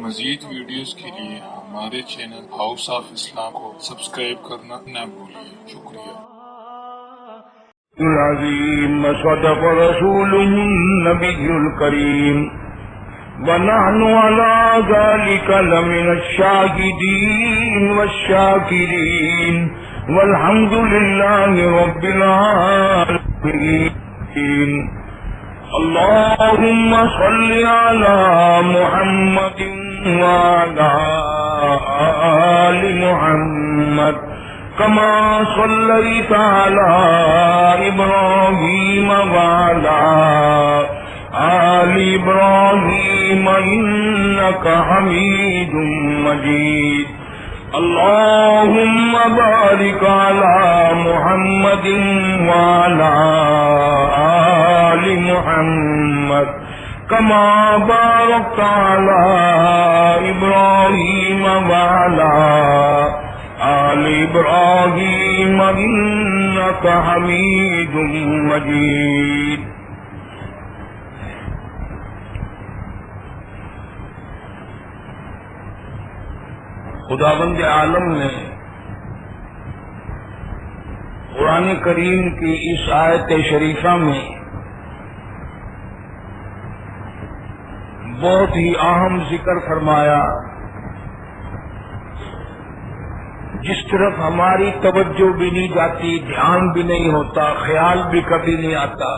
مزید ویڈیوز کے لیے ہمارے چینل ہاؤس آف اسلام کو سبسکرائب کرنا نہ بھولیے۔ شکریہ۔ العظیم صدق رسوله النبی الکریم ونحن على ذلك لمن الشاهدين والشاكرين والحمد لله رب العالمين۔ اللهم صل على محمد وعلى آل محمد كما صليت على إبراهيم وعلى آل إبراهيم إنك حميد مجيد۔ اللهم بارك على محمد وعلى آل محمد كما باركت على إبراهيم وعلى آل إبراهيم إنك حميد مجيد۔ خداوند عالم نے قرآن کریم کی اس آیت شریفہ میں بہت ہی اہم ذکر فرمایا، جس طرف ہماری توجہ بھی نہیں جاتی، دھیان بھی نہیں ہوتا، خیال بھی کبھی نہیں آتا۔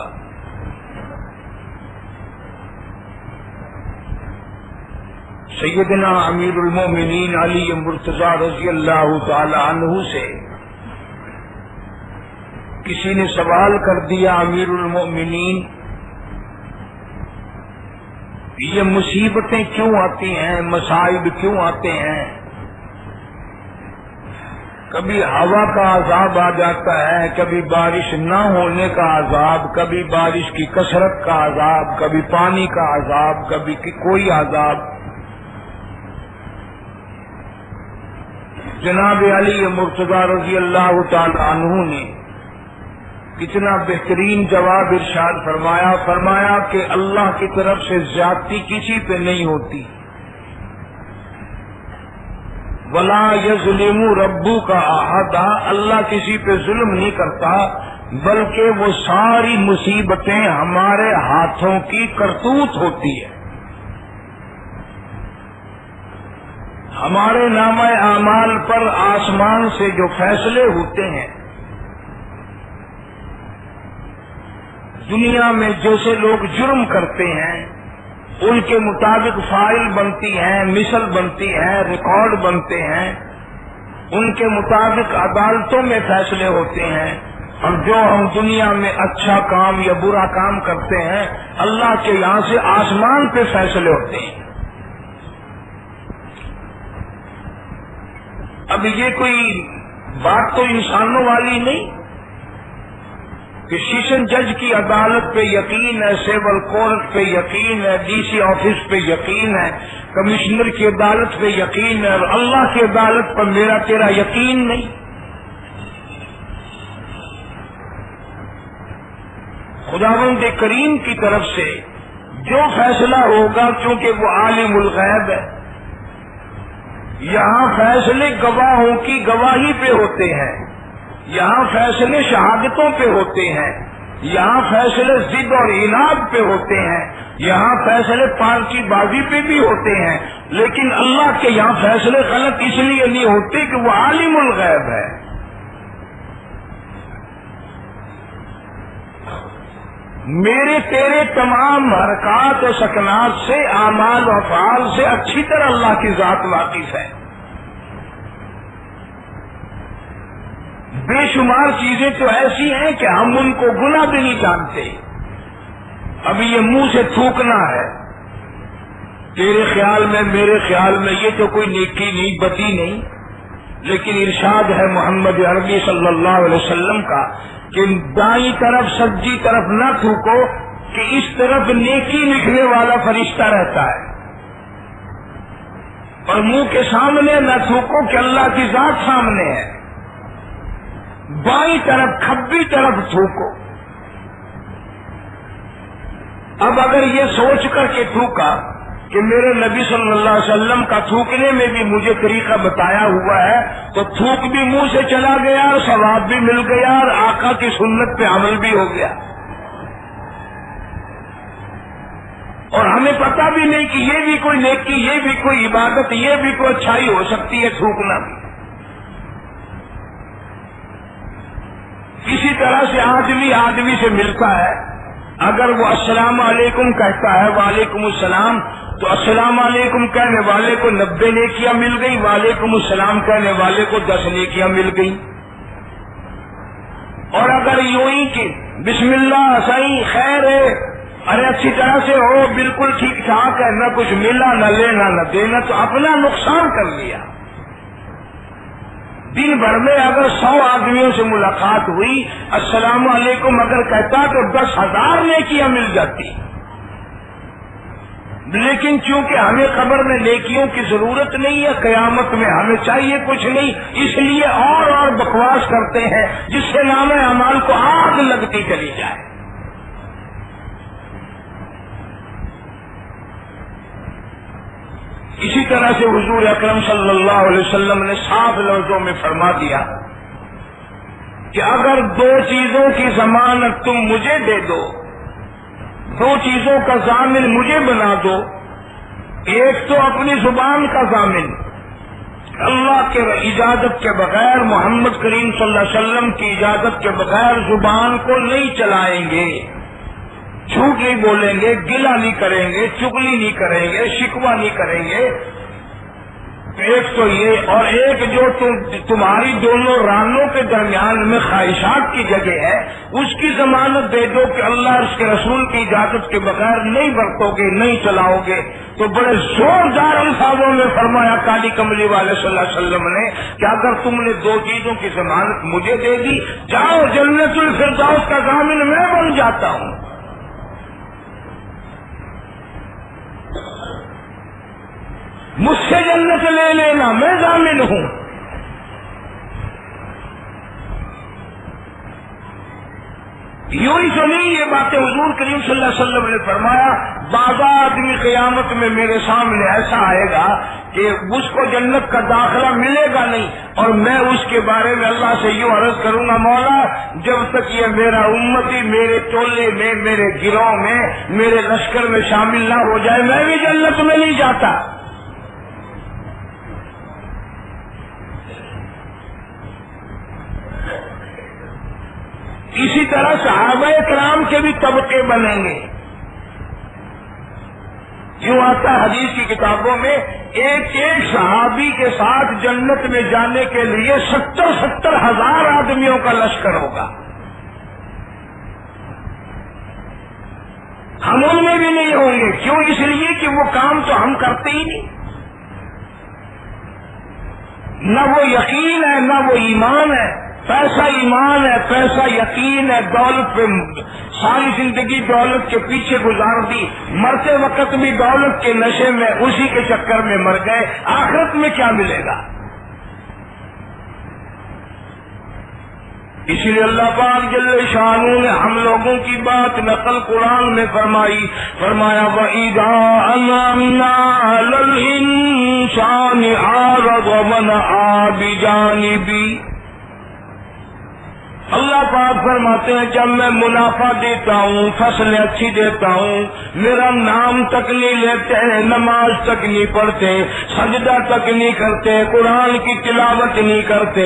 سیدنا امیر المومنین علی مرتضی رضی اللہ تعالی عنہ سے کسی نے سوال کر دیا، امیر المومنین یہ مصیبتیں کیوں آتی ہیں، مصائب کیوں آتے ہیں؟ کبھی ہوا کا عذاب آ جاتا ہے، کبھی بارش نہ ہونے کا عذاب، کبھی بارش کی کثرت کا عذاب، کبھی پانی کا عذاب، کبھی کوئی عذاب۔ جناب علی مرتضی رضی اللہ تعالی عنہ نے کتنا بہترین جواب ارشاد فرمایا کہ اللہ کی طرف سے زیادتی کسی پہ نہیں ہوتی۔ ولا یظلم ربک احدا، اللہ کسی پہ ظلم نہیں کرتا، بلکہ وہ ساری مصیبتیں ہمارے ہاتھوں کی کرتوت ہوتی ہے۔ ہمارے نامہ اعمال پر آسمان سے جو فیصلے ہوتے ہیں، دنیا میں جیسے لوگ جرم کرتے ہیں ان کے مطابق فائل بنتی ہیں، مثل بنتی ہے، ریکارڈ بنتے ہیں، ان کے مطابق عدالتوں میں فیصلے ہوتے ہیں، اور جو ہم دنیا میں اچھا کام یا برا کام کرتے ہیں اللہ کے یہاں سے آسمان پہ فیصلے ہوتے ہیں۔ اب یہ کوئی بات تو انسانوں والی نہیں کہ سیشن جج کی عدالت پہ یقین ہے، سیول کورٹ پہ یقین ہے، ڈی سی آفس پہ یقین ہے، کمشنر کی عدالت پہ یقین ہے، اور اللہ کی عدالت پر میرا تیرا یقین نہیں۔ خداوند کریم کی طرف سے جو فیصلہ ہوگا، کیونکہ وہ عالم الغیب ہے، یہاں فیصلے گواہوں کی گواہی پہ ہوتے ہیں، یہاں فیصلے شہادتوں پہ ہوتے ہیں، یہاں فیصلے ضد اور عناد پہ ہوتے ہیں، یہاں فیصلے پارٹی بازی پہ بھی ہوتے ہیں، لیکن اللہ کے یہاں فیصلے غلط اس لیے نہیں ہوتے کہ وہ عالم الغیب ہے۔ میرے تیرے تمام حرکات و سکنات سے، اعمال و افعال سے اچھی طرح اللہ کی ذات واقف ہے۔ بے شمار چیزیں تو ایسی ہیں کہ ہم ان کو گناہ بھی نہیں جانتے۔ ابھی یہ منہ سے تھوکنا ہے، تیرے خیال میں میرے خیال میں یہ تو کوئی نیکی نہیں، بدی نہیں، لیکن ارشاد ہے محمد عربی صلی اللہ علیہ وسلم کا کہ دائیں طرف سجی طرف نہ تھوکو کہ اس طرف نیکی لکھنے والا فرشتہ رہتا ہے، اور منہ کے سامنے نہ تھوکو کہ اللہ کی ذات سامنے ہے۔ بائیں طرف کھبی طرف تھوکو۔ اب اگر یہ سوچ کر کے تھوکا کہ میرے نبی صلی اللہ علیہ وسلم کا تھوکنے میں بھی مجھے طریقہ بتایا ہوا ہے، تو تھوک بھی منہ سے چلا گیا اور ثواب بھی مل گیا اور آقا کی سنت پہ عمل بھی ہو گیا، اور ہمیں پتہ بھی نہیں کہ یہ بھی کوئی نیکی، یہ بھی کوئی عبادت، یہ بھی کوئی اچھائی ہو سکتی ہے تھوکنا بھی۔ اسی طرح سے آدمی آدمی سے ملتا ہے، اگر وہ السلام علیکم کہتا ہے وعلیکم السلام، تو السلام علیکم کہنے والے کو 90 نیکیاں مل گئی، وعلیکم السلام کہنے والے کو 10 نیکیاں مل گئی۔ اور اگر یوں ہی کہ بسم اللہ صحیح خیر ہے، ارے اچھی طرح سے ہو، بالکل ٹھیک ٹھاک ہے، نہ کچھ ملا نہ لینا نہ دینا، تو اپنا نقصان کر لیا۔ دن بھر میں اگر 100 آدمیوں سے ملاقات ہوئی، السلام علیکم اگر کہتا تو 10,000 نیکیاں مل جاتی، لیکن چونکہ ہمیں قبر میں نیکیوں کی ضرورت نہیں ہے، قیامت میں ہمیں چاہیے کچھ نہیں، اس لیے اور بکواس کرتے ہیں جس سے نام اعمال کو آگ لگتی چلی جائے۔ اسی طرح سے حضور اکرم صلی اللہ علیہ وسلم نے صاف لفظوں میں فرما دیا کہ اگر 2 چیزوں کی ضمانت تم مجھے دے دو، 2 چیزوں کا ضامن مجھے بنا دو، ایک تو اپنی زبان کا ضامن، اللہ کے اجازت کے بغیر، محمد کریم صلی اللہ علیہ وسلم کی اجازت کے بغیر زبان کو نہیں چلائیں گے، جھوٹ نہیں بولیں گے، گلہ نہیں کریں گے، چغلی نہیں کریں گے، شکوہ نہیں کریں گے، ایک تو یہ، اور ایک جو تمہاری دونوں رانوں کے درمیان میں خواہشات کی جگہ ہے، اس کی ضمانت دے دو کہ اللہ اور اس کے رسول کی اجازت کے بغیر نہیں برتو گے، نہیں چلاؤ گے۔ تو بڑے زوردار الفاظوں میں فرمایا کالی کملی والے صلی اللہ علیہ وسلم نے کہ اگر تم نے 2 چیزوں کی ضمانت مجھے دے دی، جاؤ جنت الفردوس کا ضامن میں بن جاتا ہوں۔ مجھ سے جنت لے لینا، میں ضامن ہوں۔ یوں ہی تو نہیں، یہ باتیں حضور کریم صلی اللہ علیہ وسلم نے فرمایا، بعض آدمی قیامت میں میرے سامنے ایسا آئے گا کہ اس کو جنت کا داخلہ ملے گا نہیں، اور میں اس کے بارے میں اللہ سے یوں عرض کروں گا، مولا جب تک یہ میرا امتی میرے ٹولے میں، میرے گروہ میں، میرے لشکر میں شامل نہ ہو جائے، میں بھی جنت میں نہیں جاتا۔ اسی طرح صحابہ کرام کے بھی طبقے بنیں گے۔ یوں آتا حدیث کی کتابوں میں، ایک ایک صحابی کے ساتھ جنت میں جانے کے لیے 70 ہزار آدمیوں کا لشکر ہوگا۔ ہم ان میں بھی نہیں ہوں گے، کیوں؟ اس لیے کہ وہ کام تو ہم کرتے ہی نہیں، نہ وہ یقین ہے نہ وہ ایمان ہے۔ پیسہ ایمان ہے، پیسہ یقین ہے، دولت پہ ساری زندگی دولت کے پیچھے گزار دی، مرتے وقت بھی دولت کے نشے میں اسی کے چکر میں مر گئے، آخرت میں کیا ملے گا؟ اسی لیے اللہ پاک جل شانہ نے ہم لوگوں کی بات نقل قرآن میں فرمایا وَإِذَا أَنْعَمْنَا عَلَى الْإِنسَانِ أَعْرَضَ وَنَأَىٰ بِجَانِبِهِ۔ اللہ پاک فرماتے ہیں جب میں منافع دیتا ہوں، فصلیں اچھی دیتا ہوں، میرا نام تک نہیں لیتے، نماز تک نہیں پڑھتے، سجدہ تک نہیں کرتے، قرآن کی تلاوت نہیں کرتے،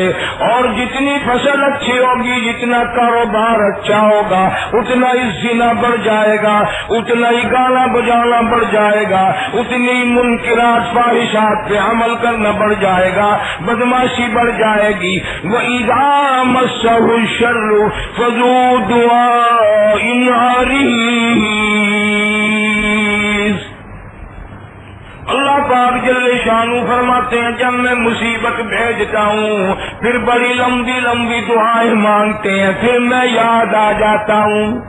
اور جتنی فصل اچھی ہوگی، جتنا کاروبار اچھا ہوگا، اتنا ہی زنا بڑھ جائے گا، اتنا ہی گانا بجانا بڑھ جائے گا، اتنی منکرات فاحشات پہ عمل کرنا بڑھ جائے گا، بدماشی بڑھ جائے گی۔ وَإِذَا مَسَّهُ الشر فذو دعاء عریض۔ اللہ پاک جل شانہ فرماتے ہیں جب میں مصیبت بھیجتا ہوں پھر بڑی لمبی لمبی دعائیں مانگتے ہیں، پھر میں یاد آ جاتا ہوں۔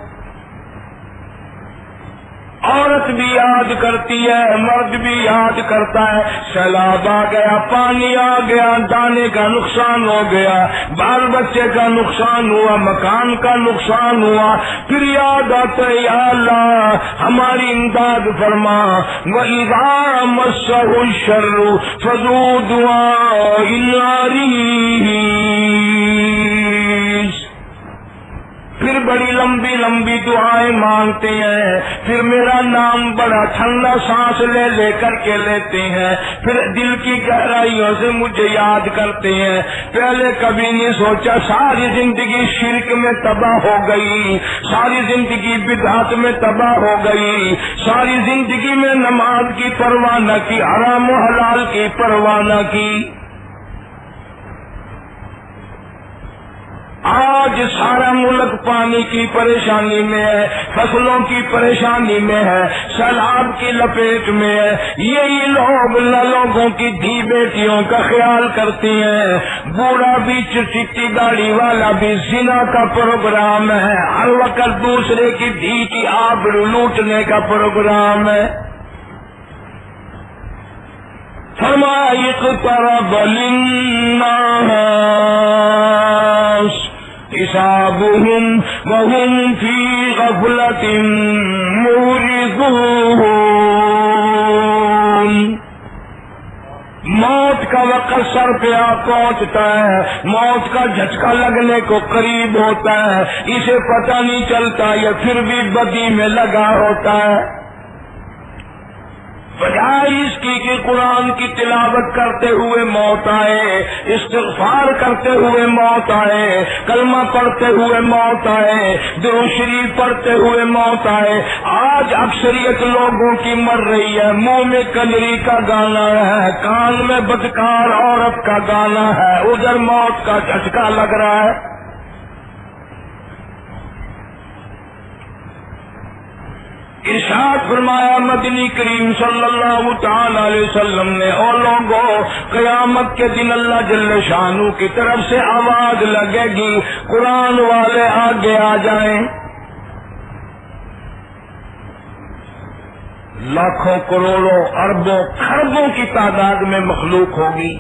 عورت بھی یاد کرتی ہے، مرد بھی یاد کرتا ہے. سیلاب آ گیا، پانی آ گیا، دانے کا نقصان ہو گیا، بال بچے کا نقصان ہوا، مکان کا نقصان ہوا، پھر یاد آتا ہے یا اللہ ہماری امداد فرما. وَإِذَا مَسَّهُ الشَّرُّ فَذُو دُعَاءٍ عَرِيضٍ. پھر بڑی لمبی لمبی دعائیں مانگتے ہیں، پھر میرا نام بڑا ٹھنڈا سانس لے لے کر کے لیتے ہیں، پھر دل کی گہرائیوں سے مجھے یاد کرتے ہیں. پہلے کبھی نہیں سوچا، ساری زندگی شرک میں تباہ ہو گئی، ساری زندگی بدعت میں تباہ ہو گئی، ساری زندگی میں نماز کی پرواہ نہ کی، حرام و حلال کی پرواہ نہ کی. آج سارا ملک پانی کی پریشانی میں ہے، فصلوں کی پریشانی میں ہے، سیلاب کی لپیٹ میں ہے. یہی لوگ لوگوں کی دھی بیٹیوں کا خیال کرتے ہیں. بوڑھا بھی چٹی گاڑی والا بھی زنا کا پروگرام ہے، ہر وقت دوسرے کی دھی کی آبرو لوٹنے کا پروگرام ہے. فرمایا اقترب للناس حسابهم وهم في غفلة معرضون. موت کا وقت سر پہ آ پہنچتا ہے، موت کا جھٹکا لگنے کو قریب ہوتا ہے، اسے پتہ نہیں چلتا، یہ پھر بھی بدی میں لگا ہوتا ہے. بجائے اس کی کہ قرآن کی تلاوت کرتے ہوئے موت آئے، استغفار کرتے ہوئے موت آئے، کلمہ پڑھتے ہوئے موت آئے، درود شریف پڑھتے ہوئے موت آئے. آج اکثریت لوگوں کی مر رہی ہے، منہ میں کنجری کا گانا ہے، کان میں بدکار عورت کا گانا ہے، ادھر موت کا جھٹکا لگ رہا ہے. ارشاد فرمایا مدنی کریم صلی اللہ تعالی علیہ وسلم نے، اور لوگوں قیامت کے دن اللہ جل شانہ کی طرف سے آواز لگے گی، قرآن والے آگے آ جائیں. لاکھوں کروڑوں اربوں خربوں کی تعداد میں مخلوق ہوگی.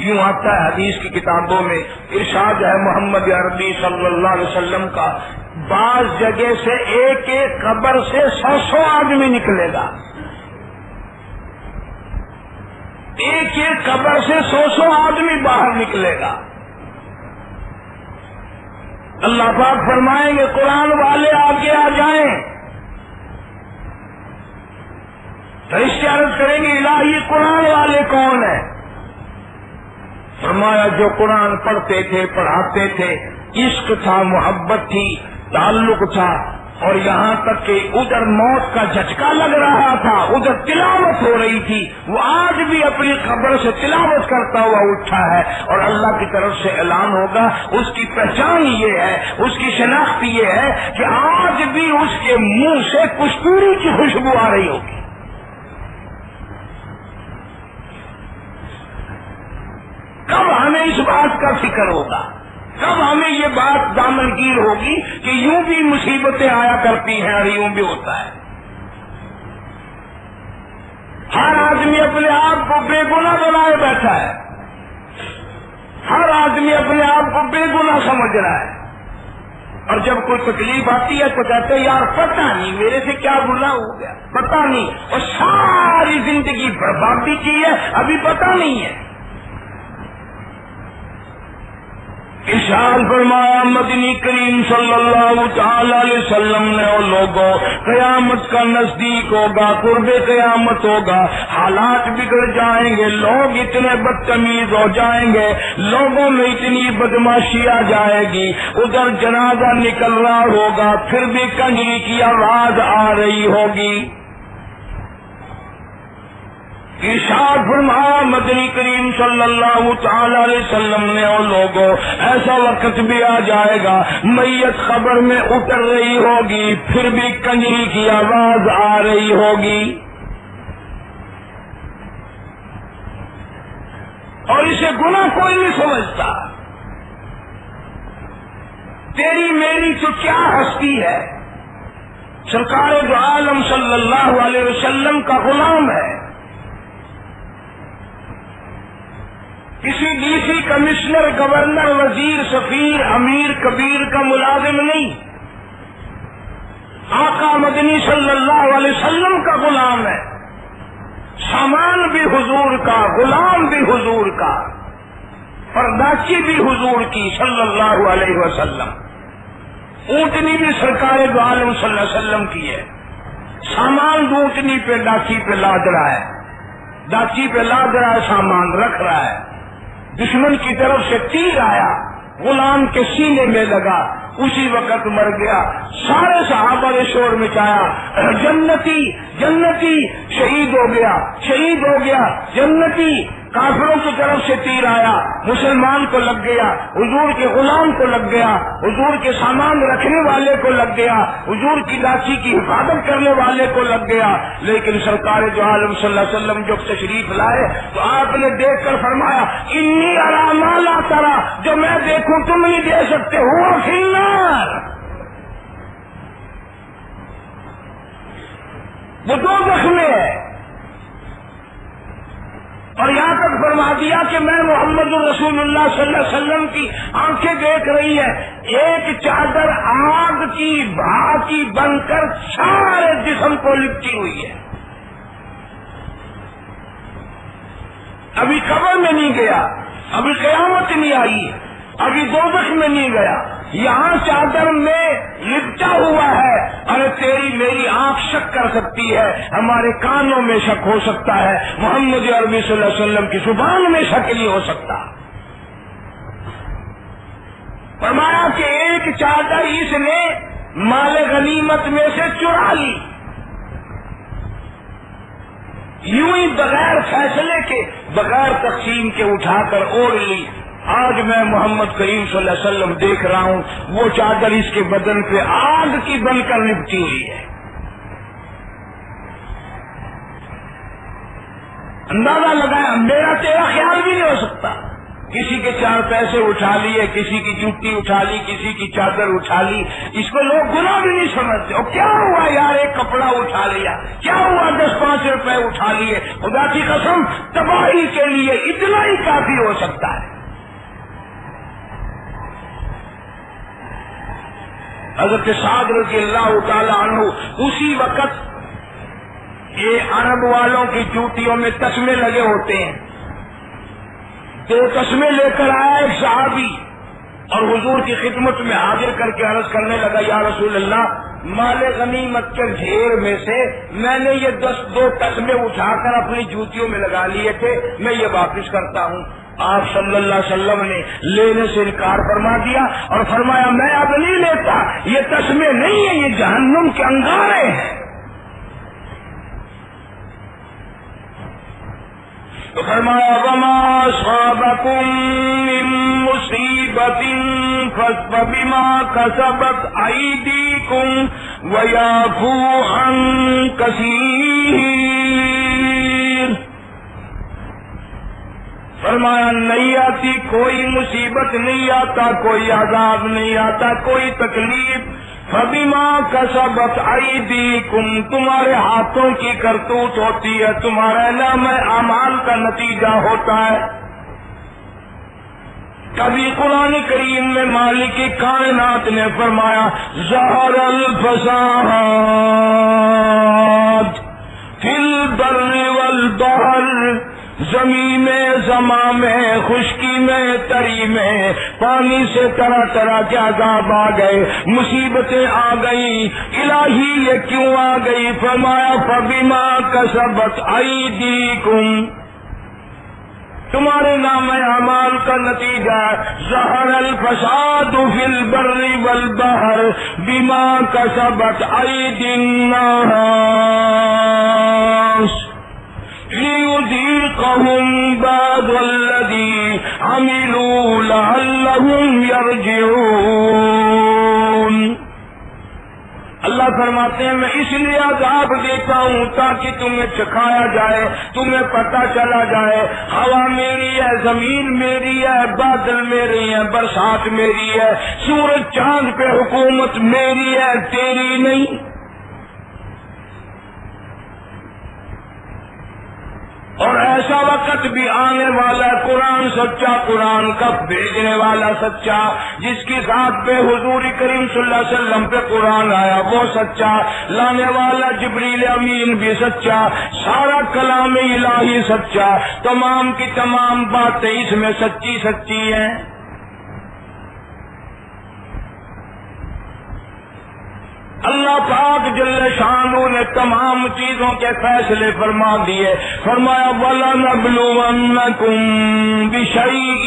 یوں آتا ہے حدیث کی کتابوں میں، ارشاد ہے محمد عربی صلی اللہ علیہ وسلم کا، بعض جگہ سے ایک ایک قبر سے 100 آدمی نکلے گا، ایک ایک قبر سے 100 آدمی باہر نکلے گا. اللہ پاک فرمائیں گے قرآن والے آگے آ جائیں. فرشتے عرض کریں گے الہی قرآن والے کون ہیں؟ فرمایا جو قرآن پڑھتے تھے، پڑھاتے تھے، عشق تھا، محبت تھی، تعلق تھا، اور یہاں تک کہ ادھر موت کا جھٹکا لگ رہا تھا، ادھر تلاوت ہو رہی تھی، وہ آج بھی اپنی قبر سے تلاوت کرتا ہوا اٹھا ہے. اور اللہ کی طرف سے اعلان ہوگا، اس کی پہچان یہ ہے، اس کی شناخت یہ ہے کہ آج بھی اس کے منہ سے کستوری کی خوشبو آ رہی ہوگی. کب ہمیں اس بات کا فکر ہوگا، کب ہمیں یہ بات دامنگیر ہوگی کہ یوں بھی مصیبتیں آیا کرتی ہیں اور یوں بھی ہوتا ہے. ہر آدمی اپنے آپ کو بے گناہ بنائے بیٹھا ہے، ہر آدمی اپنے آپ کو بے گناہ سمجھ رہا ہے، اور جب کوئی تکلیف آتی ہے تو کہتے ہیں یار پتہ نہیں میرے سے کیا گناہ ہو گیا، پتہ نہیں، اور ساری زندگی بربادی کی ہے، ابھی پتہ نہیں ہے. ارشاد فرمایا مدنی کریم صلی اللہ تعالی علیہ وسلم نے، اور لوگوں قیامت کا نزدیک ہوگا، قرب قیامت ہوگا، حالات بگڑ جائیں گے، لوگ اتنے بدتمیز ہو جائیں گے، لوگوں میں اتنی بدماشی آ جائے گی. ادھر جنازہ نکل رہا ہوگا، پھر بھی کنجری کی آواز آ رہی ہوگی. ارشاد فرمایا مدنی کریم صلی اللہ تعالی علیہ وسلم نے، اور لوگوں ایسا وقت بھی آ جائے گا، میت قبر میں اتر رہی ہوگی، پھر بھی کنجری کی آواز آ رہی ہوگی، اور اسے گناہ کوئی نہیں سمجھتا. تیری میری تو کیا ہستی ہے، سرکار دو عالم صلی اللہ علیہ وسلم کا غلام ہے، کسی ڈی سی کمشنر گورنر وزیر سفیر امیر کبیر کا ملازم نہیں، آقا مدنی صلی اللہ علیہ وسلم کا غلام ہے، سامان بھی حضور کا، غلام بھی حضور کا، پرداچی بھی حضور کی صلی اللہ علیہ وسلم، اونٹنی بھی سرکار دو عالم صلی اللہ علیہ وسلم کی ہے، سامان اونٹنی پہ ڈاچی پہ لاد رہا ہے، ڈاچی پہ لاد رہا ہے، سامان رکھ رہا ہے، دشمن کی طرف سے تیر آیا، غلام کے سینے میں لگا، اسی وقت مر گیا۔ سارے صحابہ نے شور مچایا، جنتی جنتی، شہید ہو گیا شہید ہو گیا، جنتی۔ کافروں کی طرف سے تیر آیا، مسلمان کو لگ گیا، حضور کے غلام کو لگ گیا، حضور کے سامان رکھنے والے کو لگ گیا، حضور کی لاچی کی حفاظت کرنے والے کو لگ گیا۔ لیکن سرکار دو عالم صلی اللہ علیہ وسلم جب تشریف لائے تو آپ نے دیکھ کر فرمایا، انی ارا ما لا ترا، جو میں دیکھوں تم نہیں دیکھ سکتے، ہوا فی النار، وہ دوزخ میں ہے۔ اور یہاں تک فرما دیا کہ میں محمد رسول اللہ صلی اللہ علیہ وسلم کی آنکھیں دیکھ رہی ہیں، ایک چادر آگ کی بھا کی بن کر سارے جسم کو لپٹی ہوئی ہے۔ ابھی قبر میں نہیں گیا، ابھی قیامت نہیں آئی، ابھی دوزخ میں نہیں گیا، یہاں چادر میں لپٹا ہوا ہے۔ ارے تیری میری آنکھ شک کر سکتی ہے، ہمارے کانوں میں شک ہو سکتا ہے، محمد عربی صلی اللہ علیہ وسلم کی زبان میں شک نہیں ہو سکتا۔ فرمایا کہ ایک چادر اس نے مال غنیمت میں سے چرا لی، یوں ہی بغیر فیصلے کے، بغیر تقسیم کے اٹھا کر اوڑھ لی۔ آج میں محمد کریم صلی اللہ علیہ وسلم دیکھ رہا ہوں، وہ چادر اس کے بدن پہ آگ کی بن کر لپٹی ہوئی ہے۔ اندازہ لگایا، میرا تیرا خیال بھی نہیں ہو سکتا۔ کسی کے 4 پیسے اٹھا لیے، کسی کی جوتی اٹھا لی، کسی کی چادر اٹھا لی، اس کو لوگ گناہ بھی نہیں سمجھتے۔ اور کیا ہوا یار، ایک کپڑا اٹھا لیا، کیا ہوا 10-5 روپے اٹھا لیے، خدا کی قسم تباہی کے لیے اتنا ہی کافی ہو سکتا ہے۔ حضرت سعد رضی اللہ تعالی عنہ اسی وقت، یہ عرب والوں کی جوتیوں میں تسمے لگے ہوتے ہیں، 2 تسمے لے کر آیا ایک صحابی اور حضور کی خدمت میں حاضر کر کے عرض کرنے لگا، یا رسول اللہ، مال غنیمت کے ڈھیر میں سے میں نے یہ 2 تسمے اٹھا کر اپنی جوتیوں میں لگا لیے تھے، میں یہ واپس کرتا ہوں۔ آپ صلی اللہ علیہ وسلم نے لینے سے انکار فرما دیا اور فرمایا، میں اب نہیں لیتا، یہ تسمے نہیں ہیں، یہ جہنم کے انگارے ہیں۔ تو فرمایا، وما اصابکم من مصیبت فبما کسبت ایدیکم ویعفو عن کثیر۔ فرمایا، نہیں آتی کوئی مصیبت، نہیں آتا کوئی عذاب، نہیں آتا کوئی تکلیف، فبما کسبت ایدیکم، تمہارے ہاتھوں کی کرتوت ہوتی ہے، تمہارے نام اعمال کا نتیجہ ہوتا ہے۔ کبھی قرآن کریم میں مالک کائنات نے فرمایا، ظہر الفساد فی البر والبحر، زمین میں، زماں میں، خشکی میں، تری میں، پانی سے طرح طرح کے عذاب آ گئے، مصیبتیں آ گئی۔ الہی یہ کیوں آ گئی؟ فرمایا، فبما کسبت ایدیکم، تمہارے نام اعمال کا نتیجہ، ظہر الفساد فی البر والبحر بما کسبت ایدی الناس لِيُذِيقَهُمْ بَعْضَ الَّذِي عَمِلُوا لَعَلَّهُمْ يَرْجِعُونَ۔ اللہ فرماتے ہیں، میں اس لیے عذاب دیتا ہوں تاکہ تمہیں چکھایا جائے، تمہیں پتہ چلا جائے، ہوا میری ہے، زمین میری ہے، بادل میری ہے، برسات میری ہے، سورج چاند پہ حکومت میری ہے، تیری نہیں۔ اور ایسا وقت بھی آنے والا، قرآن سچا، قرآن کا بھیجنے والا سچا، جس کی ذات پہ حضور کریم صلی اللہ علیہ وسلم پہ قرآن آیا وہ سچا، لانے والا جبریل امین بھی سچا، سارا کلام الہی سچا، تمام کی تمام باتیں اس میں سچی سچی ہیں۔ اللہ پاک جل شانہ نے تمام چیزوں کے فیصلے فرما دیے، فرمایا وَلَنَبْلُوَنَّكُمْ بِشَيْءٍ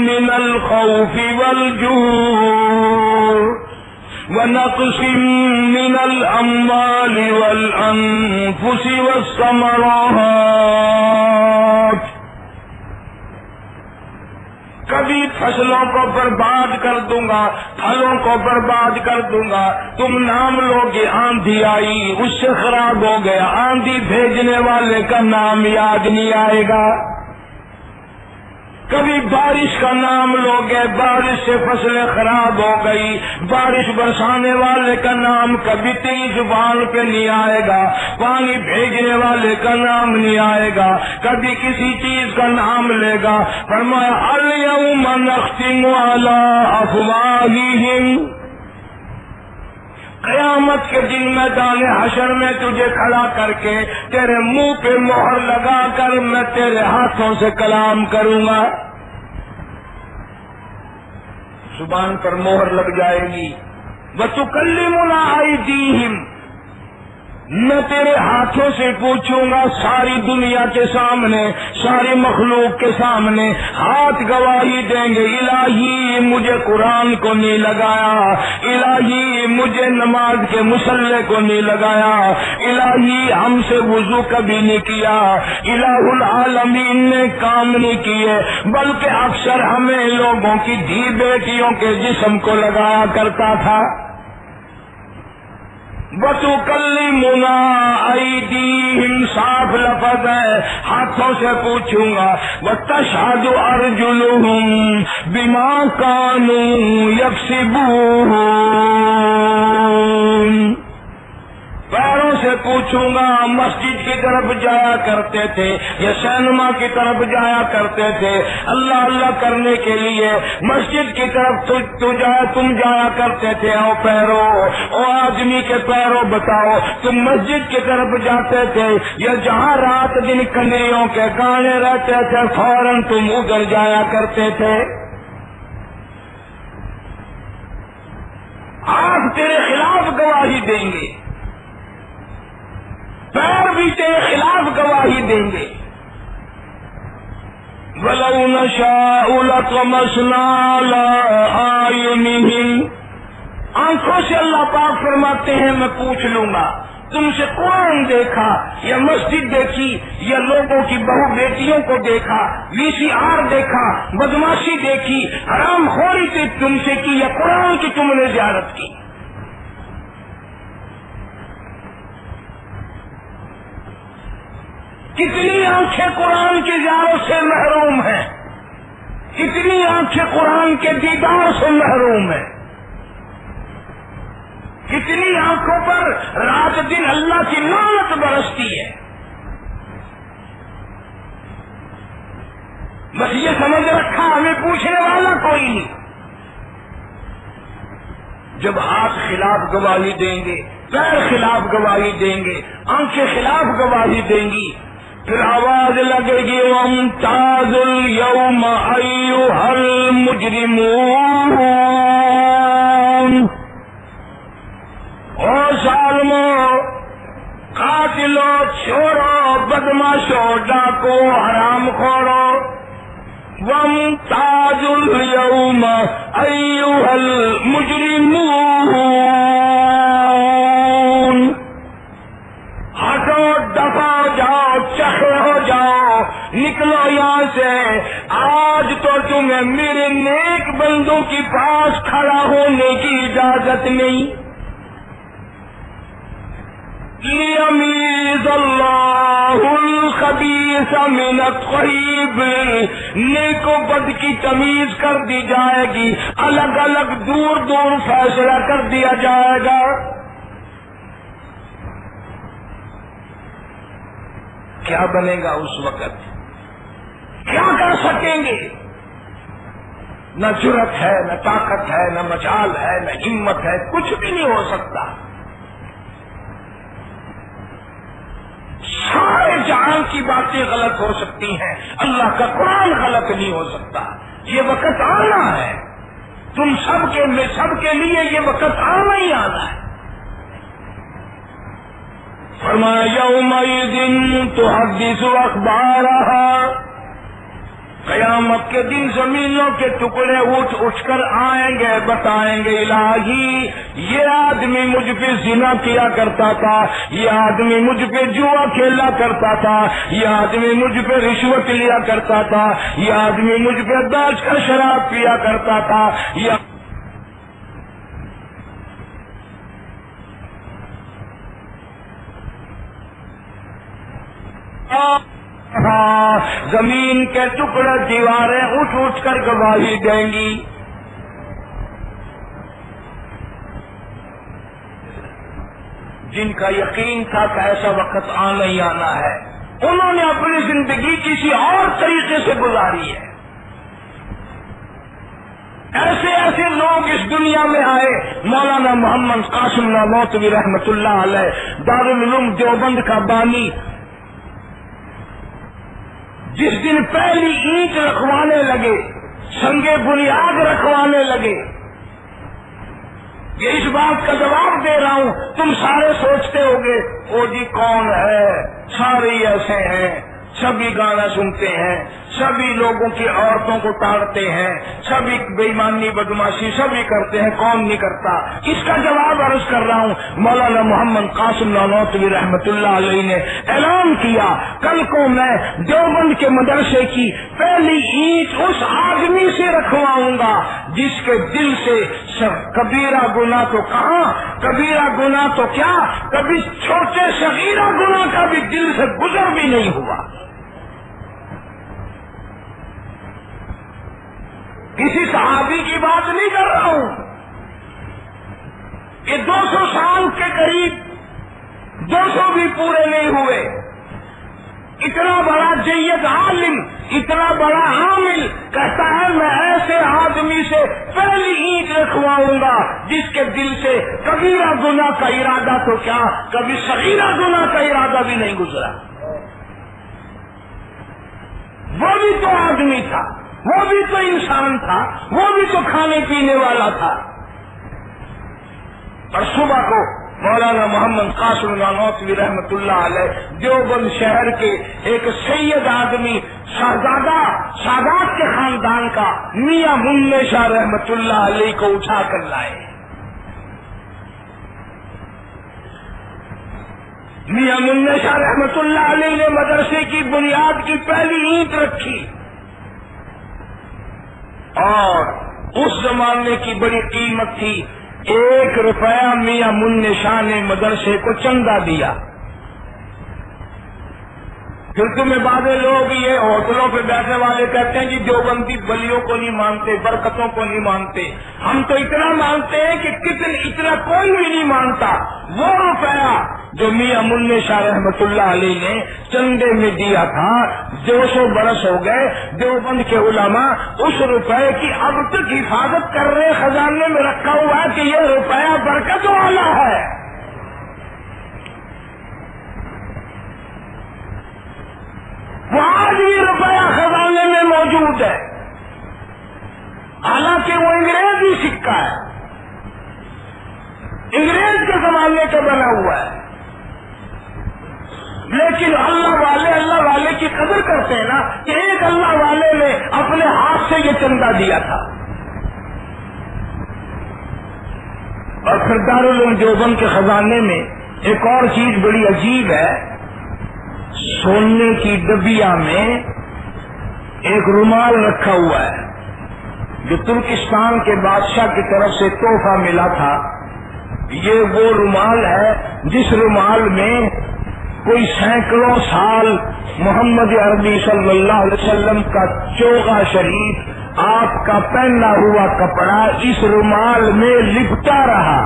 مِّنَ الْخَوْفِ وَالْجُوعِ وَنَقْصٍ مِّنَ الْأَمْوَالِ وَالْأَنفُسِ وَالثَّمَرَاتِ۔ کبھی فصلوں کو برباد کر دوں گا، پھلوں کو برباد کر دوں گا، تم نام لو گے آندھی آئی اس سے خراب ہو گیا، آندھی بھیجنے والے کا نام یاد نہیں آئے گا۔ کبھی بارش کا نام لو گے، بارش سے فصلیں خراب ہو گئی، بارش برسانے والے کا نام کبھی تیری زبان پہ نہیں آئے گا، پانی بھیجنے والے کا نام نہیں آئے گا، کبھی کسی چیز کا نام لے گا۔ فرمایا الیوم نختم علی افواہہم، قیامت کے دن میدان حشر میں تجھے کھڑا کر کے تیرے منہ پہ مہر لگا کر میں تیرے ہاتھوں سے کلام کروں گا، زبان پر مہر لگ جائے گی۔ وَتُكَلِّمُنَا أَيْدِيهِمْ، میں تیرے ہاتھوں سے پوچھوں گا، ساری دنیا کے سامنے، ساری مخلوق کے سامنے ہاتھ گواہی دیں گے، الہی مجھے قرآن کو نہیں لگایا، الہی مجھے نماز کے مصلے کو نہیں لگایا، الہی ہم سے وضو کبھی نہیں کیا، الہ العالمین نے کام نہیں کیے، بلکہ اکثر ہمیں لوگوں کی دھی بیٹیوں کے جسم کو لگایا کرتا تھا۔ وَتُكَلِّمُنَا أَيْدِيهِمْ، صاف لفظ ہے، ہاتھوں سے پوچھوں گا۔ وَتَشْهَدُ أَرْجُلُهُمْ بِمَا كَانُوا يَكْسِبُونَ، پیروں سے پوچھوں گا، مسجد کی طرف جایا کرتے تھے یا سینما کی طرف جایا کرتے تھے اللہ اللہ کرنے کے لیے، مسجد کی طرف تم جایا کرتے تھے، او پیروں، او آدمی کے پیروں بتاؤ، تم مسجد کی طرف جاتے تھے یا جہاں رات دن کنجریوں کے گانے رہتے تھے فوراً تم ادھر جایا کرتے تھے؟ آنکھ تیرے خلاف گواہی دیں گے، پیر بھی تیرے خلاف گواہی دیں گے۔ وَلَوْ نَشَاءُ لَطَمَسْنَا عَلَىٰ أَعْيُنِهِمْ، آنکھوں سے اللہ پاک فرماتے ہیں میں پوچھ لوں گا تم سے قرآن دیکھا یا مسجد دیکھی یا لوگوں کی بہو بیٹیوں کو دیکھا، VCR دیکھا، بدماشی دیکھی، حرام خوری تم سے کی یا قرآن کی تم نے زیارت کی؟ کتنی آنکھیں قرآن کی زیارت سے محروم ہیں، کتنی آنکھیں قرآن کے دیدار سے محروم ہیں، کتنی آنکھوں پر رات دن اللہ کی لعنت برستی ہے۔ بس یہ سمجھ رکھا ہمیں پوچھنے والا کوئی نہیں۔ جب ہاتھ خلاف گواہی دیں گے، پیر خلاف گواہی دیں گے، آنکھیں خلاف گواہی دیں گی، پھر آواز لگے گی وَامْتَازُوا الْيَوْمَ أَيُّهَا الْمُجْرِمُونَ، او ظالمو، قاتلو، چورو، بدماشو، ڈاکو، حرام خورو، وَامْتَازُوا الْيَوْمَ أَيُّهَا الْمُجْرِمُونَ، ہٹو، دفع جاؤ، چخے ہو جاؤ، نکلو یہاں سے، آج تو تمہیں میرے نیک بندوں کے پاس کھڑا ہونے کی اجازت نہیں۔ لِيَمِيزَ اللَّهُ الْخَبِيثَ مِنَ الطَّيِّبِ، نیک و بد کی تمیز کر دی جائے گی، الگ الگ دور دور فیصلہ کر دیا جائے گا۔ کیا بنے گا اس وقت؟ کیا کر سکیں گے؟ نہ جرأت ہے، نہ طاقت ہے، نہ مجال ہے، نہ ہمت ہے، کچھ بھی نہیں ہو سکتا۔ سارے جہان کی باتیں غلط ہو سکتی ہیں، اللہ کا قرآن غلط نہیں ہو سکتا۔ یہ وقت آنا ہے، تم سب کے لیے یہ وقت آنا ہی آنا ہے۔ فرمایا یومئذ تحدث اخبارها، قیامت کے دن زمینوں کے ٹکڑے اٹھ کر آئیں گے، بتائیں گے الہی یہ آدمی مجھ پہ زنا کیا کرتا تھا، یہ آدمی مجھ پہ جوا کھیلا کرتا تھا، یہ آدمی مجھ پہ رشوت لیا کرتا تھا، یہ آدمی مجھ پہ داج کر شراب پیا کرتا تھا، زمین کے ٹکڑے دیواریں اٹھ کر گواہی دیں گی۔ جن کا یقین تھا کہ ایسا وقت آنا ہی آنا ہے، انہوں نے اپنی زندگی کسی اور طریقے سے گزاری ہے۔ ایسے لوگ اس دنیا میں آئے۔ مولانا محمد قاسم نانوتوی رحمت اللہ علیہ دارالعلوم دیوبند کا بانی، جس دن پہلی اینٹ رکھوانے لگے، سنگے بنیاد رکھوانے لگے، یہ اس بات کا جواب دے رہا ہوں، تم سارے سوچتے ہوگے او جی کون ہے، سارے ایسے ہیں، سبھی گانا سنتے ہیں، سبھی لوگوں کی عورتوں کو تاڑتے ہیں، سبھی بے ایمانی بدماشی سبھی کرتے ہیں، کون نہیں کرتا؟ اس کا جواب عرض کر رہا ہوں۔ مولانا محمد قاسم نانوتوی رحمت اللہ علیہ نے اعلان کیا، کل کو میں دیوبند کے مدرسے کی پہلی اینٹ اس آدمی سے رکھواؤں گا جس کے دل سے کبیرہ گناہ تو کہاں، کبیرہ گناہ تو کیا، کبھی چھوٹے صغیرہ گناہ کا بھی دل سے گزر بھی نہیں ہوا۔ کسی صحابی کی بات نہیں کر رہا ہوں، یہ 200 سال کے قریب، 200 بھی پورے نہیں ہوئے، اتنا بڑا جید عالم، اتنا بڑا عامل کہتا ہے میں ایسے آدمی سے پہلی اینٹ رکھواؤں گا جس کے دل سے کبیرہ گناہ کا ارادہ تو کیا، کبھی صغیرہ گناہ کا ارادہ بھی نہیں گزرا۔ وہ بھی تو آدمی تھا، وہ بھی تو انسان تھا، وہ بھی تو کھانے پینے والا تھا۔ اور صبح کو مولانا محمد قاسم نانوتوی رحمت اللہ علیہ دیوبند شہر کے ایک سید آدمی، سادات کے خاندان کا میاں منع شاہ رحمت اللہ علیہ کو اٹھا کر لائے۔ میاں منع شاہ رحمت اللہ علیہ نے مدرسے کی بنیاد کی پہلی اینٹ رکھی، اور اس زمانے کی بڑی قیمت تھی، 1 روپیہ میاں منع شاہ نے مدرسے کو چندہ دیا۔ پھر تمہیں بعض لوگ یہ ہوٹلوں پہ بیٹھنے والے کہتے ہیں کہ دیوبندی بلیوں کو نہیں مانتے، برکتوں کو نہیں مانتے، ہم تو اتنا مانتے ہیں کہ اتنا کوئی بھی نہیں مانتا۔ وہ روپیہ جو میاں منع شاہ رحمت اللہ علیہ نے چندے میں دیا تھا، 200 برس ہو گئے، دیوبند کے علماء اس روپے کی اب تک حفاظت کر رہے، خزانے میں رکھا ہوا ہے کہ یہ روپیہ برکت والا ہے۔ وہ آج بھی روپیہ خزانے میں موجود ہے، حالانکہ وہ انگریزی سکہ ہے، انگریز کے زمانے کا بنا ہوا ہے، لیکن اللہ والے کی قدر کرتے ہیں نا، کہ ایک اللہ والے نے اپنے ہاتھ سے یہ چندہ دیا تھا۔ اور پھر دارالعلوم دیوبند کے خزانے میں ایک اور چیز بڑی عجیب ہے، سونے کی ڈبیا میں ایک رومال رکھا ہوا ہے جو ترکستان کے بادشاہ کی طرف سے تحفہ ملا تھا۔ یہ وہ رومال ہے جس رومال میں کوئی سینکڑوں سال محمد عربی صلی اللہ علیہ وسلم کا چوغا شریف، آپ کا پہنا ہوا کپڑا اس رومال میں لپٹا رہا۔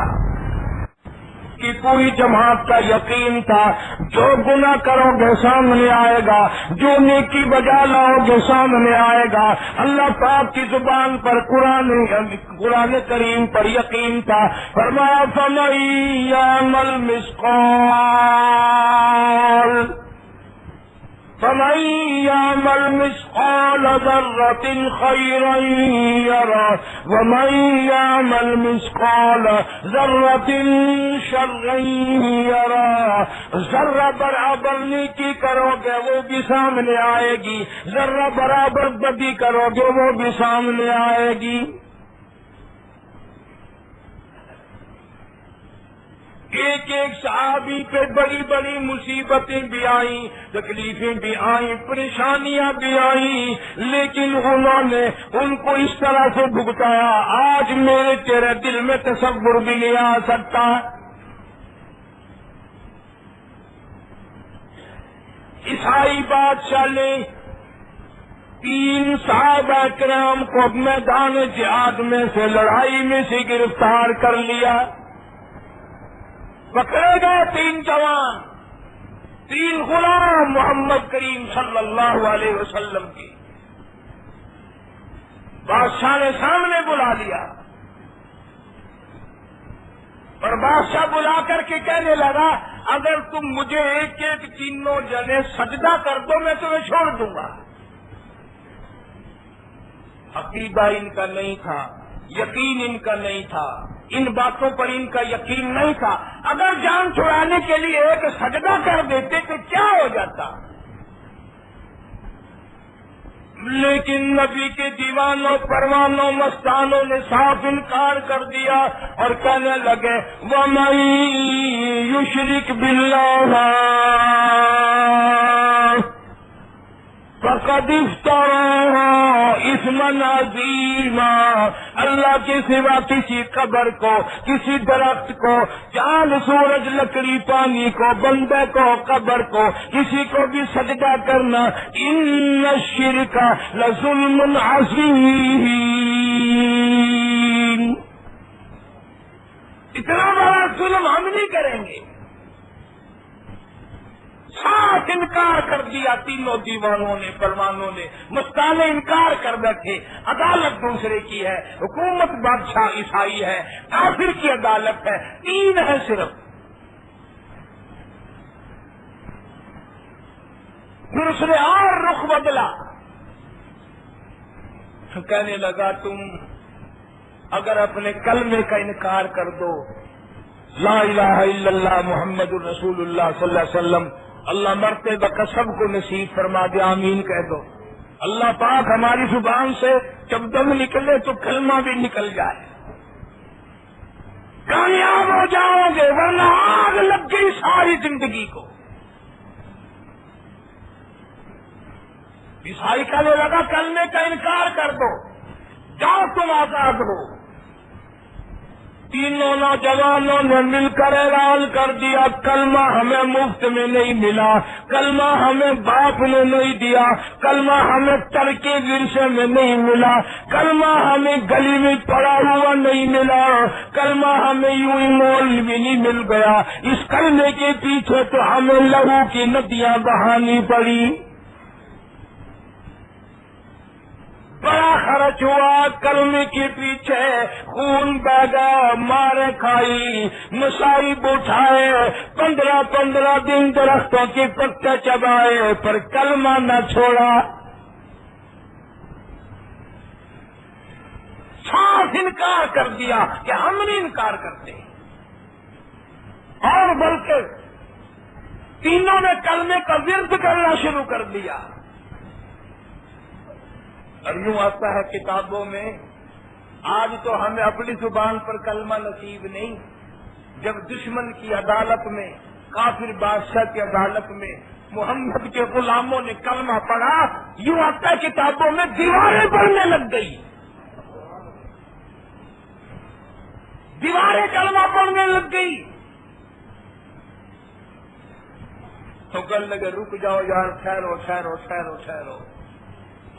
کی پوری جماعت کا یقین تھا جو گناہ کرو گے سامنے آئے گا، جو نیکی بجا لاؤ گے سامنے آئے گا۔ اللہ پاک کی زبان پر قرآن کریم پر یقین تھا۔ فرمایا فَمَن يَعْمَلْ مِثْقَالَ ذَرَّةٍ خَيْرًا يَرَهُ وَمَن يَعْمَلْ مِثْقَالَ ذَرَّةٍ شَرًّا يَرَهُ۔ ذرہ برابر نیکی کرو گے وہ بھی سامنے آئے گی، ذرہ برابر بدی کرو گے وہ بھی سامنے آئے گی۔ ایک ایک صحابی پہ بڑی بڑی مصیبتیں بھی آئیں، تکلیفیں بھی آئیں، پریشانیاں بھی آئیں، لیکن انہوں نے ان کو اس طرح سے بھگتایا آج میرے تیرے دل میں تصور بھی نہیں آ سکتا۔ عیسائی بادشاہ نے 3 صحابہ کرام کو میدان جہاد میں سے لڑائی میں سے گرفتار کر لیا۔ پکڑے گئے 3 جوان، 3 غلام محمد کریم صلی اللہ علیہ وسلم کی۔ بادشاہ نے سامنے بلا لیا اور بادشاہ بلا کر کے کہنے لگا اگر تم مجھے ایک ایک تینوں جنے سجدہ کر دو میں تمہیں چھوڑ دوں گا۔ عقیدہ ان کا نہیں تھا، یقین ان کا نہیں تھا، ان باتوں پر ان کا یقین نہیں تھا۔ اگر جان چھڑانے کے لیے ایک سجدہ کر دیتے تو کیا ہو جاتا، لیکن نبی کے دیوانوں پروانوں مستانوں نے صاف انکار کر دیا اور کہنے لگے وَمَن يُشْرِكْ بِاللَّهِ فَقَدِ افْتَرَىٰ إِثْمًا عَظِيمًا۔ اللہ کے سوا کسی قبر کو، کسی درخت کو، چاند سورج لکڑی پانی کو، بندے کو، قبر کو، کسی کو بھی سجدہ کرنا ان الشرک لظلم عظیم۔ اتنا بڑا ظلم ہم نہیں کریں گے۔ صاف انکار کر دیا تینوں دیوانوں نے، پروانوں نے، مستانے انکار کر بیٹھے۔ عدالت دوسرے کی ہے، حکومت بادشاہ عیسائی ہے، کافر کی عدالت ہے، 3 ہے صرف۔ پھر اس نے اور رخ بدلا، کہنے لگا تم اگر اپنے کلمے کا انکار کر دو، لا الہ الا اللہ محمد الرسول اللہ صلی اللہ علیہ وسلم، اللہ مرتے وقت سب کو نصیب فرما دے، آمین کہہ دو۔ اللہ پاک ہماری زبان سے جب دم نکلے تو کلمہ بھی نکل جائے، کامیاب ہو جاؤ گے، ورنہ آگ لگ گئی ساری زندگی کو۔ عیسائی کہنے لگا کلمے کا انکار کر دو، جاؤ تم آزاد ہو۔ تینوں نوجوانوں نے مل کر اعلان کر دیا کلمہ ہمیں مفت میں نہیں ملا، کلمہ ہمیں باپ نے نہیں دیا، کلمہ ہمیں ترکے ورثے میں نہیں ملا، کلمہ ہمیں گلی میں پڑا ہوا نہیں ملا، کلمہ ہمیں یوں ہی مول بھی نہیں مل گیا، اس کلمے کے پیچھے تو ہمیں لہو کی ندیاں بہانی پڑی، بڑا خرچ ہوا کلمے کے پیچھے، خون بہہ گیا، مارے کھائی، مصائب اٹھائے، 15 دن درختوں کے پتے چبائے پر کلمہ نہ چھوڑا۔ صاف انکار کر دیا کہ ہم نہیں انکار کرتے، اور بلکہ تینوں نے کلمے کا ورد کرنا شروع کر دیا۔ اور یوں آتا ہے کتابوں میں، آج تو ہمیں اپنی زبان پر کلمہ نصیب نہیں، جب دشمن کی عدالت میں، کافر بادشاہ کی عدالت میں محمد کے غلاموں نے کلمہ پڑھا، یوں آتا ہے کتابوں میں دیواریں بڑھنے لگ گئی، دیواریں کلمہ پڑھنے لگ گئی۔ تو کہنے لگے رک جاؤ یار، ٹھہرو ٹھہرو ٹھہرو ٹھہرو۔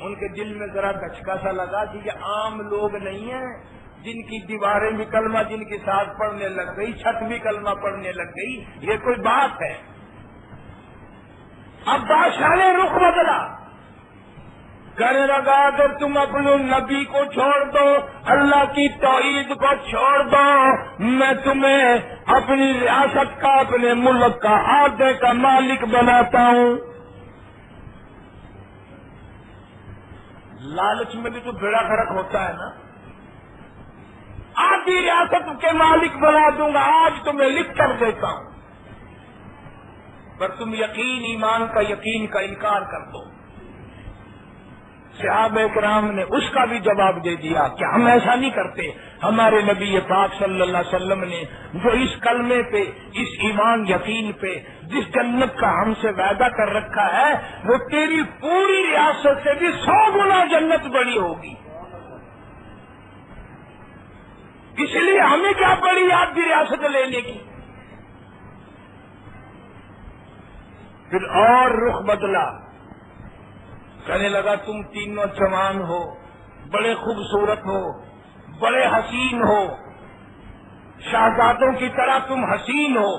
ان کے دل میں ذرا دھچکا سا لگا کہ یہ عام لوگ نہیں ہیں، جن کی دیواریں بھی کلمہ جن کے ساتھ پڑھنے لگ گئی، چھت بھی کلمہ پڑھنے لگ گئی، یہ کوئی بات ہے؟ اب بادشاہ نے رخ بدلا، کہنے لگا اگر تم اپنے نبی کو چھوڑ دو، اللہ کی توحید کو چھوڑ دو، میں تمہیں اپنی ریاست کا، اپنے ملک کا آدھے کا مالک بناتا ہوں۔ لالچ میں بھی تو بیڑا غرق ہوتا ہے نا۔ آدھی ریاست کے مالک بنا دوں گا، آج تمہیں لکھ کر دیتا ہوں، پر تم یقین، ایمان کا یقین کا انکار کر دو۔ صحابہ کرام نے اس کا بھی جواب دے دیا کہ ہم ایسا نہیں کرتے۔ ہمارے نبی پاک صلی اللہ علیہ وسلم نے جو اس کلمے پہ، اس ایمان یقین پہ جس جنت کا ہم سے وعدہ کر رکھا ہے، وہ تیری پوری ریاست سے بھی 100 گنا جنت بڑی ہوگی۔ اس لیے ہمیں کیا پڑی آپ کی ریاست لینے کی؟ پھر اور رخ بدلا، کہنے لگا تم تینوں جوان ہو، بڑے خوبصورت ہو، بڑے حسین ہو، شہزادوں کی طرح تم حسین ہو،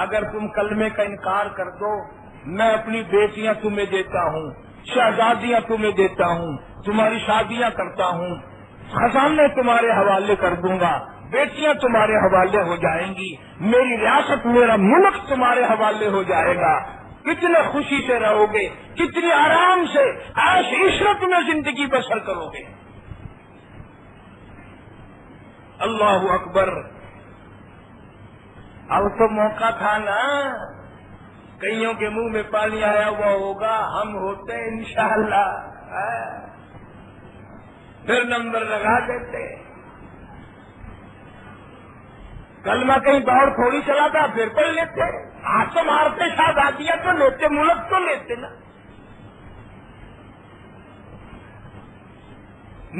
اگر تم کلمے کا انکار کر دو، میں اپنی بیٹیاں تمہیں دیتا ہوں، شہزادیاں تمہیں دیتا ہوں، تمہاری شادیاں کرتا ہوں، خزانے تمہارے حوالے کر دوں گا، بیٹیاں تمہارے حوالے ہو جائیں گی، میری ریاست، میرا ملک تمہارے حوالے ہو جائے گا، کتنے خوشی سے رہو گے، کتنی آرام سے عیش عشرت میں زندگی بسر کرو گے۔ اللہ اکبر۔ اب تو موقع تھا نا، کئیوں کے منہ میں پانی آیا ہوا ہوگا، ہم ہوتے انشاءاللہ پھر نمبر لگا دیتے۔ کلمہ کہیں دوڑ تھوڑی چلا تھا، پھر پڑھ لیتے، ہاتھ تو مارتے، شہزادیاں تو لیتے، ملک تو لیتے نا۔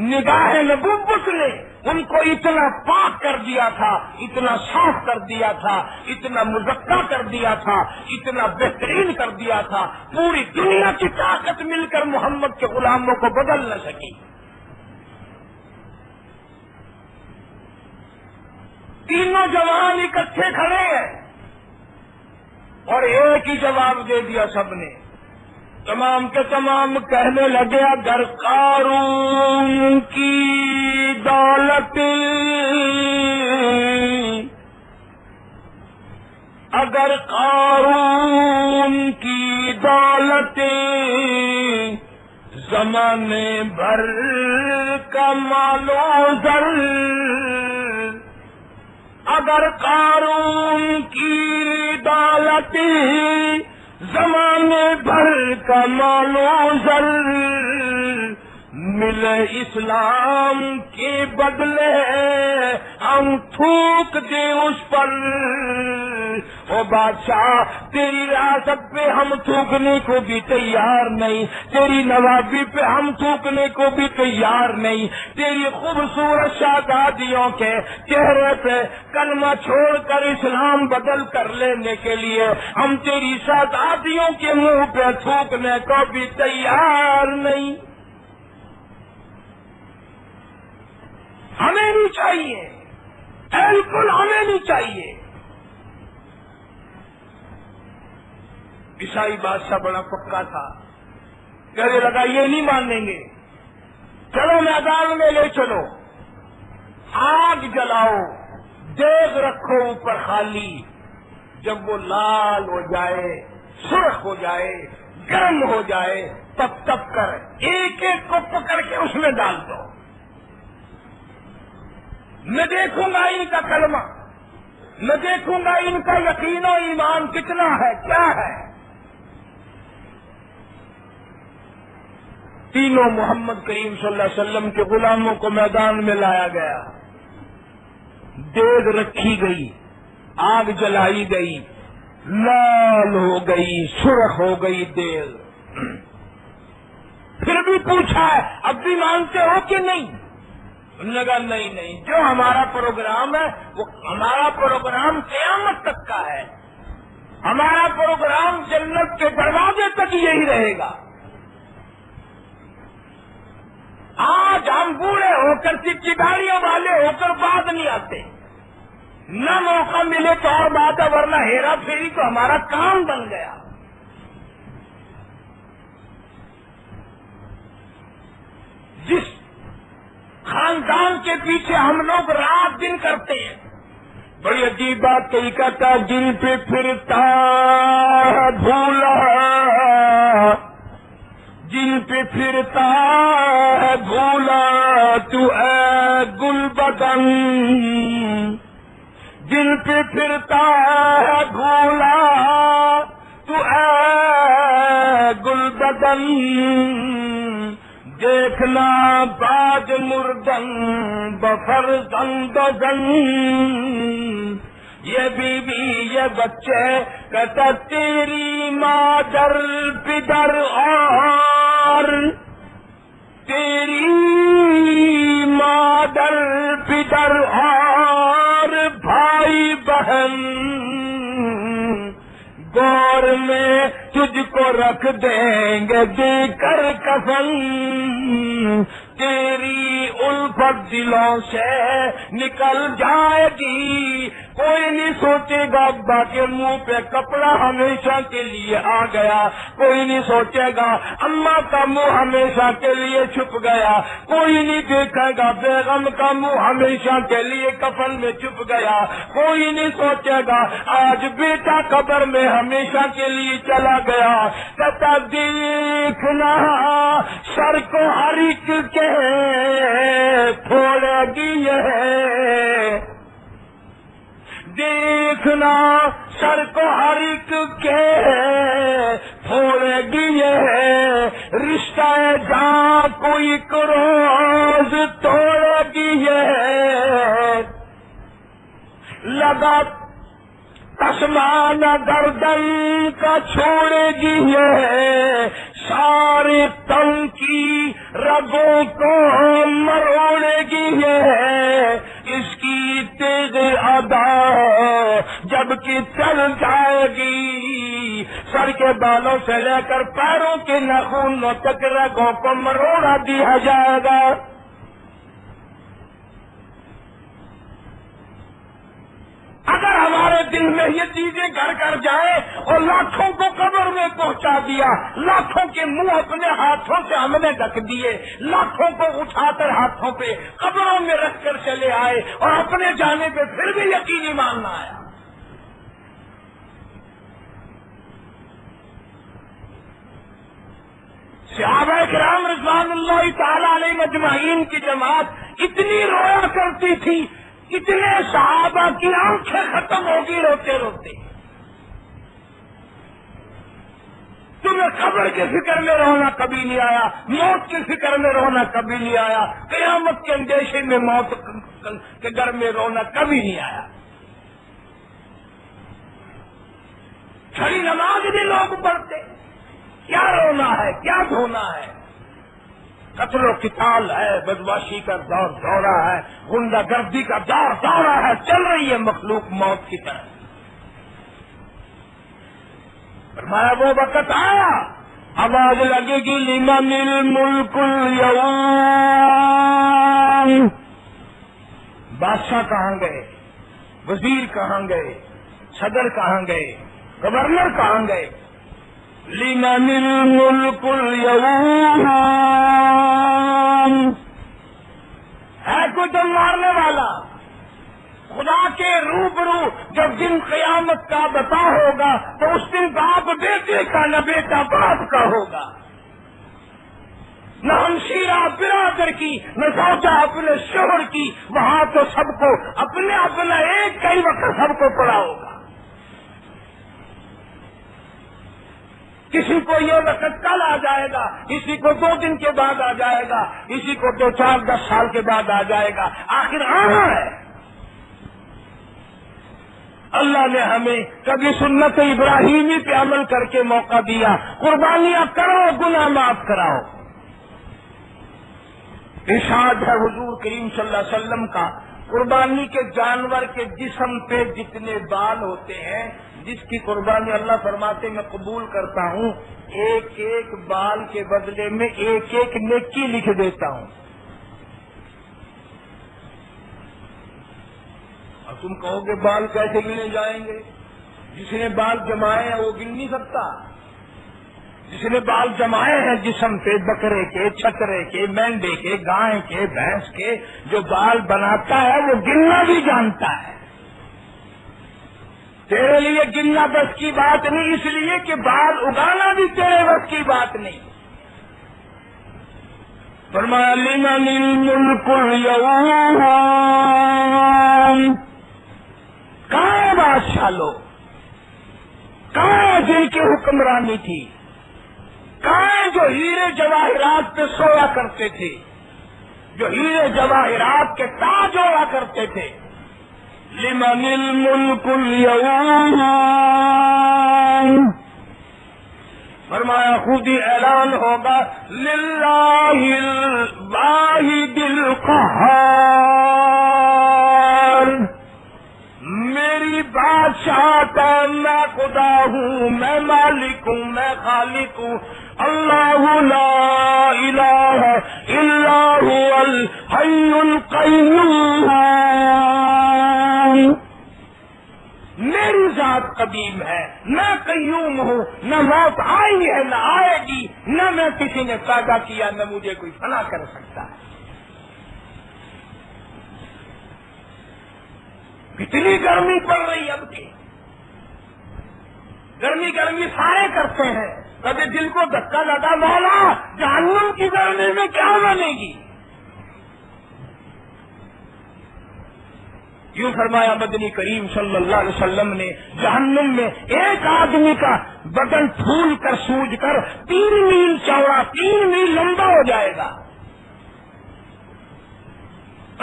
نگاہ نبوت نے ان کو اتنا پاک کر دیا تھا، اتنا صاف کر دیا تھا، اتنا مزکا کر دیا تھا، اتنا بہترین کر دیا تھا، پوری دنیا کی طاقت مل کر محمد کے غلاموں کو بدل نہ سکی۔ تینوں جوان اکٹھے کھڑے ہیں اور ایک ہی جواب دے دیا سب نے، تمام کے تمام کہنے لگے اگر قارون کی دولت، اگر قارون کی دولت زمانے بھر کا مال و زر، اگر قارون کی دولت زمانے بھر کا مال و زر، ملے اسلام کے بدلے ہم تھوک دیں اس پر، او بادشاہ تیری ریاست پہ ہم تھوکنے کو بھی تیار نہیں، تیری نوابی پہ ہم تھوکنے کو بھی تیار نہیں، تیری خوبصورت شہزادیوں کے چہرے پہ کلمہ چھوڑ کر اسلام بدل کر لینے کے لیے ہم تیری شہزادیوں کے منہ پہ تھوکنے کو بھی تیار نہیں۔ ہمیں نہیں چاہیے، بالکل ہمیں نہیں چاہیے۔ عیسائی بادشاہ بڑا پکا تھا، کہنے لگا یہ نہیں مانیں گے، چلو میدان میں لے چلو، آگ جلاؤ، دیگ رکھو اوپر خالی، جب وہ لال ہو جائے، سرخ ہو جائے، گرم ہو جائے، تب تب کر ایک ایک کو پکڑ کے اس میں ڈال دو، میں دیکھوں گا ان کا کلمہ، میں دیکھوں گا ان کا یقین و ایمان کتنا ہے، کیا ہے۔ تینوں محمد کریم صلی اللہ علیہ وسلم کے غلاموں کو میدان میں لایا گیا، دیگ رکھی گئی، آگ جلائی گئی، لال ہو گئی، سرخ ہو گئی دیگ۔ پھر بھی پوچھا ہے اب بھی مانتے ہو کہ نہیں؟ انہوں نے کہا نہیں نہیں، جو ہمارا پروگرام ہے وہ ہمارا پروگرام قیامت تک کا ہے، ہمارا پروگرام جنت کے دروازے تک یہی رہے گا۔ آج ہم بوڑھے ہو کر چکی گاڑیوں والے ہو کر بعد نہیں آتے، نہ موقع ملے تو اور بات ہے، ورنہ ہیرا پھیری تو ہمارا کام بن گیا۔ جس خاندان کے پیچھے ہم لوگ رات دن کرتے ہیں، بڑی عجیب بات کہی کہتا، جن پہ پھرتا بھولا، جن پہ پھرتا ہے بھولا تو اے گل بدن، جن پہ پھرتا ہے بھولا تو اے گل بدن، دیکھنا باج مردن بفرزند زن، یہ بیوی یہ بچے کہتا تیری مادر پدر اور، تیری مادر پدر اور بھائی بہن، گور میں تجھ کو رکھ دیں گے دے کر کفن، تیری الفت دلوں سے نکل جائے گی، کوئی نہیں سوچے گا ابا کے منہ پہ کپڑا ہمیشہ کے لیے آ گیا، کوئی نہیں سوچے گا اماں کا منہ ہمیشہ کے لیے چھپ گیا، کوئی نہیں دیکھے گا بیگم کا منہ ہمیشہ کے لیے کفن میں چھپ گیا، کوئی نہیں سوچے گا آج بیٹا قبر میں ہمیشہ کے لیے چلا گیا۔ کہتا دیکھنا سر کو ہر ایک کے تھوڑے گی ہے، دیکھنا سر کو ہر ایک کے تھوڑے گی ہے، رشتہ جہاں کوئی روز توڑے گی ہے، لگا تسمان گردن کا چھوڑے گی ہے، سارے تن کی رگوں کو مروڑے گی ہے، اس کی تیز ادا جب کہ چل جائے گی، سر کے بالوں سے لے کر پیروں کے ناخنوں تک رگوں کو مروڑا دیا جائے گا۔ اگر ہمارے دل میں یہ چیزیں گھر گھر جائیں اور لاکھوں کو قبر میں پہنچا دیا، لاکھوں کے منہ اپنے ہاتھوں سے ہم نے ڈھک دیے، لاکھوں کو اٹھا کر ہاتھوں پہ قبروں میں رکھ کر چلے آئے اور اپنے جانے پہ پھر بھی یقین ایمان نہ آیا۔ صحابہ کرام رضوان اللہ تعالی علیہ مجمعین کی جماعت اتنی رویا کرتی تھی، اتنے صحابہ کی آنکھیں ختم ہوگی روتے روتے۔ تمہیں قبر کی فکر میں رونا کبھی نہیں آیا، موت کی فکر میں رونا کبھی نہیں آیا، قیامت کے اندیشے میں موت کے گھر میں رونا کبھی نہیں آیا۔ کھڑی نماز بھی لوگ پڑھتے، کیا رونا ہے کیا دھونا ہے، قتل و قتال ہے، بدماشی کا دورہ ہے، غنڈہ گردی کا دورہ ہے، چل رہی ہے مخلوق موت کی طرح۔ فرمایا وہ وقت آیا آواز لگے گی لمن الملک اليوم، بادشاہ کہاں گئے، وزیر کہاں گئے، صدر کہاں گئے، گورنر کہاں گئے، لمن الملک اليوم، ہے کوئی دم مارنے والا؟ خدا کے روبرو جب دن قیامت کا بتا ہوگا تو اس دن باپ بیٹے کا نہ بیٹا باپ کا ہوگا، نہ ہمشیرہ برادر کی نہ زوجہ اپنے شوہر کی، وہاں تو سب کو اپنے اپنا ایک کئی وقت سب کو پڑا ہوگا۔ کسی کو یہ وقت کل آ جائے گا، کسی کو 2 دن کے بعد آ جائے گا، کسی کو 2 4 10 سال کے بعد آ جائے گا، آخر آنا ہے۔ اللہ نے ہمیں کبھی سنت ابراہیمی پہ عمل کر کے موقع دیا، قربانیاں کرو گناہ معاف کراؤ۔ ارشاد ہے حضور کریم صلی اللہ علیہ وسلم کا، قربانی کے جانور کے جسم پہ جتنے بال ہوتے ہیں، جس کی قربانی اللہ فرماتے میں قبول کرتا ہوں، ایک ایک بال کے بدلے میں ایک ایک نیکی لکھ دیتا ہوں۔ تم کہو گے بال کیسے گنے جائیں گے؟ جس نے بال جمائے ہیں وہ گن نہیں سکتا. جس نے بال جمائے ہیں جسم پہ، بکرے کے، چھترے کے، مینڈے کے، گائے کے، بھینس کے، جو بال بناتا ہے وہ گننا بھی جانتا ہے. تیرے لیے گننا بس کی بات نہیں، اس لیے کہ بال اگانا بھی تیرے بس کی بات نہیں. فرمایا لمن الملک اليوم، کہاں ہے بادشاہ لوگ؟ کہاں ہے جن کی حکمرانی تھی؟ کہاں ہے جو ہیرے جواہرات پہ سویا کرتے تھے، جو ہیرے جواہرات کے تاج ہوا کرتے تھے؟ لمن الملک اليوم، فرمایا خود ہی اعلان ہوگا للہ الواحد القہار، میری بادشاہت ہے، میں خدا ہوں، میں مالک ہوں، میں خالق ہوں. اللہ لا الہ الا هو الحی القیوم، میری ذات قدیم ہے، میں قیوم ہوں، نہ موت آئی ہے نہ آئے گی، نہ میں کسی نے پیدا کیا نہ مجھے کوئی فنا کر سکتا ہے. کتنی گرمی پڑ رہی اب کی، گرمی سارے کرتے ہیں. کبھی دل کو دھکا لگا مولا جہنم کی گرمی میں کیا بنے گی؟ یوں فرمایا مدنی کریم صلی اللہ علیہ وسلم نے، جہنم میں ایک آدمی کا بدن پھول کر سوج کر 3 میل چوڑا 3 میل لمبا ہو جائے گا.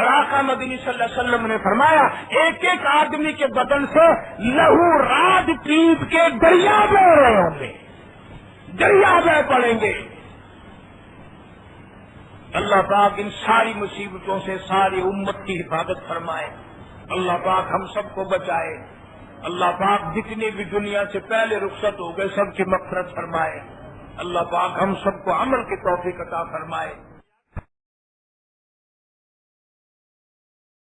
آقا مدنی صلی اللہ علیہ وسلم نے فرمایا ایک ایک آدمی کے بدن سے لہو رات پیپ کے دریا بہ رہے ہوں گے، دریا بہ پڑیں گے. اللہ پاک ان ساری مصیبتوں سے ساری امت کی حفاظت فرمائے. اللہ پاک ہم سب کو بچائے. اللہ پاک جتنے بھی دنیا سے پہلے رخصت ہو گئے سب کی مغفرت فرمائے. اللہ پاک ہم سب کو عمل کی توفیق عطا فرمائے.